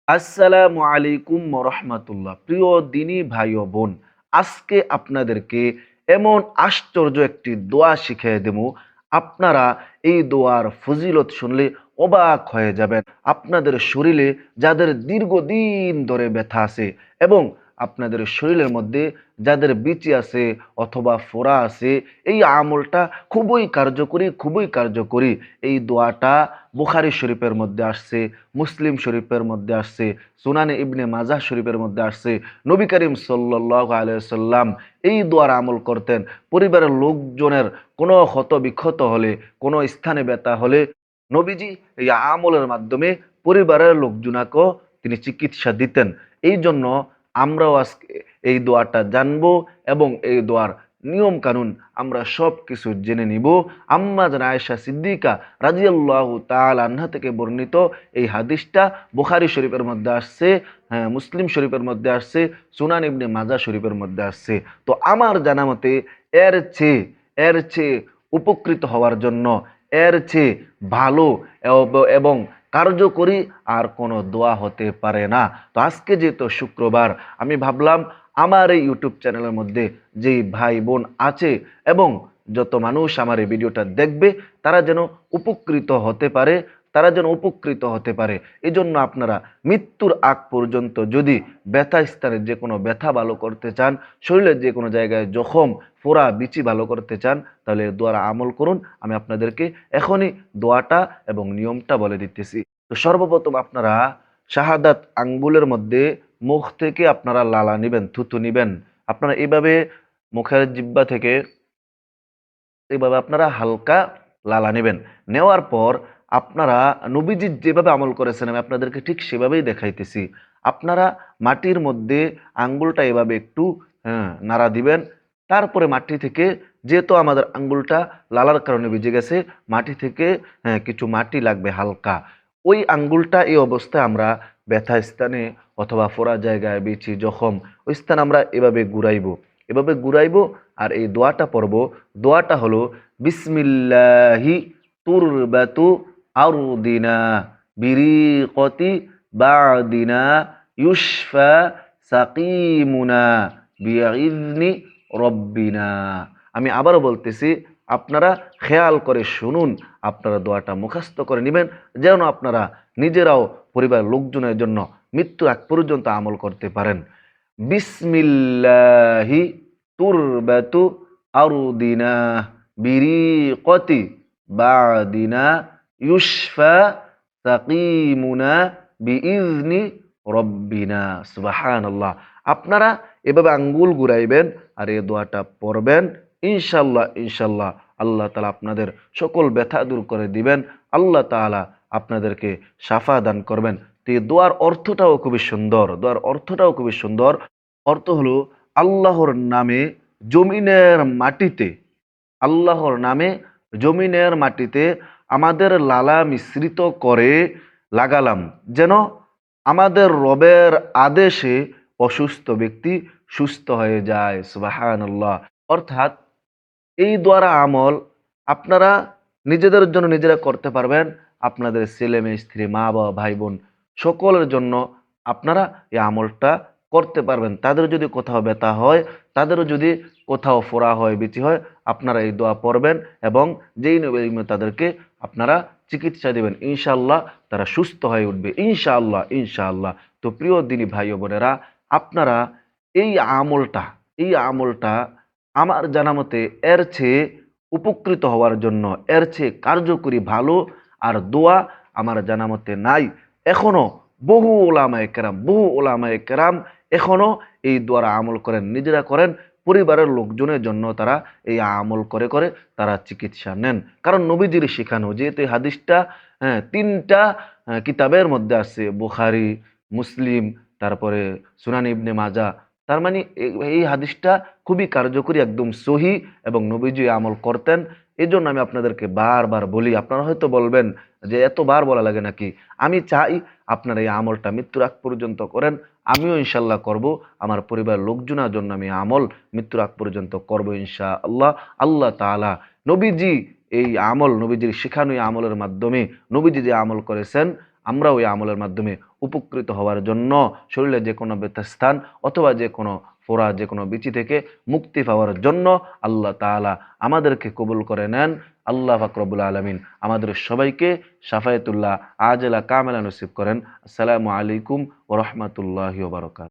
আসসালামু আলাইকুম রহমতুল্লাহ। প্রিয় দিনী ভাই ও বোন, আজকে আপনাদেরকে এমন আশ্চর্য একটি দোয়া শিখিয়ে দেব, আপনারা এই দোয়ার ফজিলত শুনলে অবাক হয়ে যাবেন। আপনাদের শরীরে যাদের দীর্ঘদিন ধরে ব্যথা আছে এবং আপনাদের শরীরের মধ্যে যাদের বিচি আছে অথবা ফোড়া আছে, এই আমলটা খুবই কার্যকরী। এই দোয়াটা বুখারী শরীফের মধ্যে আসছে, মুসলিম শরীফের মধ্যে আসছে, সুনানে ইবনে মাজাহ শরীফের মধ্যে আসছে। নবী করিম সাল্লাল্লাহু আলাইহি সাল্লাম এই দোয়ার আমল করতেন। পরিবারের লোকজনের কোনো ক্ষত বিক্ষত হলে, কোনো স্থানে ব্যথা হলে নবীজি এই আমলের মাধ্যমে পরিবারের লোকজনাকেও তিনি চিকিৎসা দিতেন। এই জন্য আমরাও আজকে এই দোয়াটা জানবো এবং এই দোয়ার নিয়ম কানুন আমরা সব কিছু জেনে নিব। আম্মা জান আয়েশা সিদ্দিকা রাদিয়াল্লাহু তাআলা আনহা থেকে বর্ণিত এই হাদিসটা বুখারী শরীফের মধ্যে আসছে, হ্যাঁ, মুসলিম শরীফের মধ্যে আসছে, সুনান ইবনে মাজাহ শরীফের মধ্যে আসছে। তো আমার জানা মতে এর চেয়ে উপকৃত হওয়ার জন্য, এর চেয়ে ভালো এবং কার্যকরী আর কোনো দোয়া হতে পারে না। তো আজকে যেহেতু শুক্রবার, আমি ভাবলাম আমার এই ইউটিউব চ্যানেলের মধ্যে যেই ভাই বোন আছে এবং যত মানুষ আমার এই ভিডিওটা দেখবে তারা যেন উপকৃত হতে পারে। এই জন্য আপনারা মৃত্যুর আগ পর্যন্ত যদি ব্যথা স্থানের যে কোনো ব্যথা ভালো করতে চান, শরীরের যে কোনো জায়গায় জখম ফোড়া বিচি ভালো করতে চান, তাহলে দোয়ার আমল করুন। আমি আপনাদেরকে এখনই দোয়াটা এবং নিয়মটা বলে দিতেছি। তো সর্বপ্রথম আপনারা শাহাদাত আঙ্গুলের মধ্যে মুখ থেকে আপনারা লালা নিবেন, থুতু নিবেন। আপনারা এইভাবে মুখের জিহ্বা থেকে এইভাবে আপনারা হালকা লালা নেবেন। নেওয়ার পর আপনারা নবীজি যেভাবে আমল করেছেন আমি আপনাদেরকে ঠিক সেভাবেই দেখাইতেছি। আপনারা মাটির মধ্যে আঙ্গুলটা এভাবে একটু, হ্যাঁ, নাড়া দিবেন। তারপরে মাটি থেকে, যেহেতু আমাদের আঙ্গুলটা লালার কারণে ভিজে গেছে, মাটি থেকে, হ্যাঁ, কিছু মাটি লাগবে হালকা। ওই আঙ্গুলটা এই অবস্থায় আমরা ব্যথা স্থানে অথবা ফোড়া জায়গায় বিচি জখম ওই স্থানে আমরা এভাবে ঘুরাইবো আর এই দোয়াটা পড়ব। দোয়াটা হলো বিসমিল্লাহি তুরবাতু আরদিনা বিরিকতি বাদিনা ইউশফা সাকিমুনা বিইذনি রব্বিনা। আমি আবারও বলতেছি, আপনারা খেয়াল করে শুনুন, আপনারা দোয়াটা মুখস্থ করে নেবেন যেন আপনারা নিজেরাও পরিবারের লোকজনের জন্য মৃত্যু আগ পর্যন্ত আমল করতে পারেন। বিসমিল্লাহি তুরবাতু আরদিনা বিরিকতি বাদিনা ইউশফা সাকিমুনা বিইذনি রব্বিনা। সুবহানাল্লাহ। আপনারা এভাবে আঙ্গুল ঘুরাইবেন আর এই দোয়াটা পড়বেন। ইনশাল্লাহ আল্লাহ তাআলা আপনাদের সকল ব্যথা দূর করে দিবেন। আল্লাহ তাআলা আপনাদেরকে শাফা দান করবেন। তো এই দোয়ার অর্থটাও খুবই সুন্দর। অর্থ হলো আল্লাহর নামে জমিনের মাটিতে আল্লাহর নামে জমিনের মাটিতে আমাদের লালা মিশ্রিত করে লাগালাম, যেন আমাদের রবের আদেশে অসুস্থ ব্যক্তি সুস্থ হয়ে যায়। সুবহানাল্লাহ। অর্থাৎ এই দ্বারা আমল আপনারা নিজেদের জন্য নিজেরা করতে পারবেন, আপনাদের ছেলে মেয়ে স্ত্রী মা বাবা ভাই বোন সকলের জন্য আপনারা এই আমলটা করতে পারবেন। তাদের যদি কোথাও ব্যথা হয়, তাদেরও যদি কোথাও ফোড়া হয় বিচি হয়, আপনারা এই দোয়া পড়বেন এবং যেই নেবে তাদেরকে আপনারা চিকিৎসা দেবেন। ইনশাআল্লাহ তারা সুস্থ হয়ে উঠবে, ইনশাআল্লাহ। তো প্রিয় দিনী ভাই ও বোনেরা, আপনারা এই আমলটা এই আমলটা আমার জানা মতে এর চেয়ে উপকৃত হওয়ার জন্য, এর চেয়ে কার্যকরী ভালো আর দোয়া আমার জানা মতে নাই। এখনো বহু ওলামায়ে কেরাম এখনো এই দোয়ার আমল করেন, নিজেরা করেন, পরিবারের লোকজনের জন্য তারা এই আমল করে করে তারা চিকিৎসা নেন। কারণ নবীজির শিখানো, যেহেতু এই হাদিসটা, হ্যাঁ, তিনটা কিতাবের মধ্যে আছে, বুখারী, মুসলিম, তারপরে সুনান ইবনে মাজাহ। তার মানে এই হাদিসটা খুবই কার্যকরী, একদম সহি, এবং নবীজি আমল করতেন। এই জন্য আমি আপনাদেরকে বারবার বলি। আপনারা হয়তো বলবেন যে এতবার বলা লাগে নাকি? আমি চাই আপনারা এই আমলটা মৃত্যুর আগ পর্যন্ত করেন। আমিও ইনশাল্লাহ করব। আমার পরিবারের লোকজনের জন্য আমি আমল মৃত্যুর আগ পর্যন্ত করব ইনশাআল্লাহ। আল্লাহ তাআলা নবীজির শিখানো এই আমলের মাধ্যমে নবীজি যে আমল করেছেন, আমরা ওই আমলের মাধ্যমে উপকৃত হওয়ার জন্য শরীরে যে কোনো ব্যথাস্থান অথবা যে কোনো ফোড়া যে কোনো বিচি থেকে মুক্তি পাওয়ার জন্য আল্লাহ তাআলা আমাদেরকে কবুল করে নেন। আল্লাহ পাক রব্বুল আলামিন আমাদের সবাইকে শাফায়াতুল্লাহ আজেলা কামেলা নসিব করেন। আসসালামু আলাইকুম ওয়া রাহমাতুল্লাহি ওয়া বারাকাতুহু।